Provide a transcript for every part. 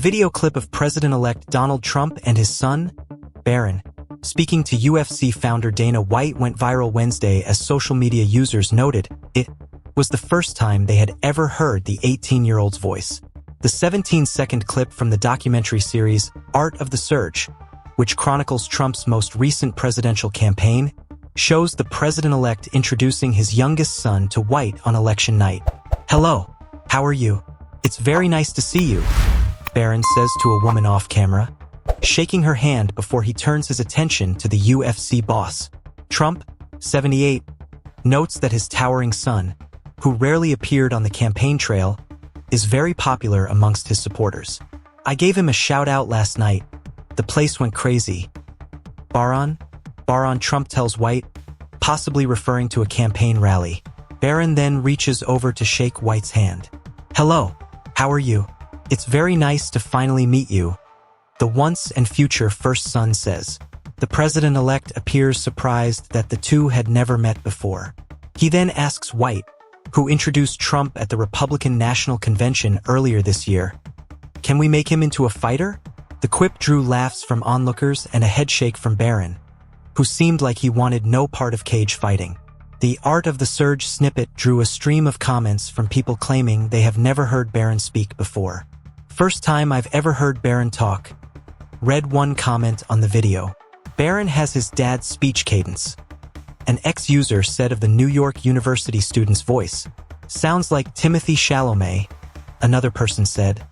video clip of President-elect Donald Trump and his son, Barron, speaking to UFC founder Dana White went viral Wednesday as social media users noted it was the first time they had ever heard the 18-year-old's voice. The 17-second clip from the documentary series Art of the Surge, which chronicles Trump's most recent presidential campaign, shows the president-elect introducing his youngest son to White on election night. "Hello, how are you? It's very nice to see you," Barron says to a woman off camera, shaking her hand before he turns his attention to the UFC boss. Trump, 78, notes that his towering son, who rarely appeared on the campaign trail, is very popular amongst his supporters. "I gave him a shout-out last night. The place went crazy." Barron, Trump tells White, possibly referring to a campaign rally. Barron then reaches over to shake White's hand. "Hello, how are you? It's very nice to finally meet you," the once and future first son says. The president-elect appears surprised that the two had never met before. He then asks White, who introduced Trump at the Republican National Convention earlier this year, "Can we make him into a fighter?" The quip drew laughs from onlookers and a headshake from Barron, who seemed like he wanted no part of cage fighting. The Art of the Surge snippet drew a stream of comments from people claiming they have never heard Barron speak before. "First time I've ever heard Barron talk," read one comment on the video. "Barron has his dad's speech cadence," an ex-user said of the New York University student's voice. "Sounds like Timothy Chalamet," another person said,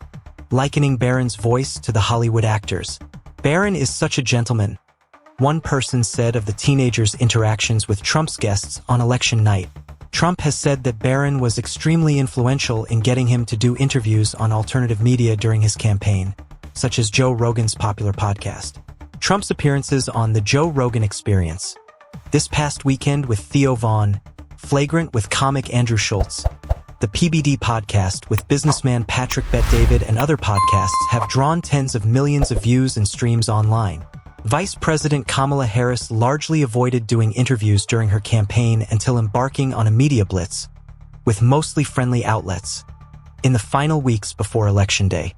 likening Barron's voice to the Hollywood actors. "Barron is such a gentleman," one person said of the teenager's interactions with Trump's guests on election night. Trump has said that Barron was extremely influential in getting him to do interviews on alternative media during his campaign, such as Joe Rogan's popular podcast. Trump's appearances on The Joe Rogan Experience, this past weekend with Theo Vaughn, Flagrant with comic Andrew Schultz, the PBD podcast with businessman Patrick Bet-David and other podcasts have drawn tens of millions of views and streams online. Vice President Kamala Harris largely avoided doing interviews during her campaign until embarking on a media blitz with mostly friendly outlets in the final weeks before Election Day.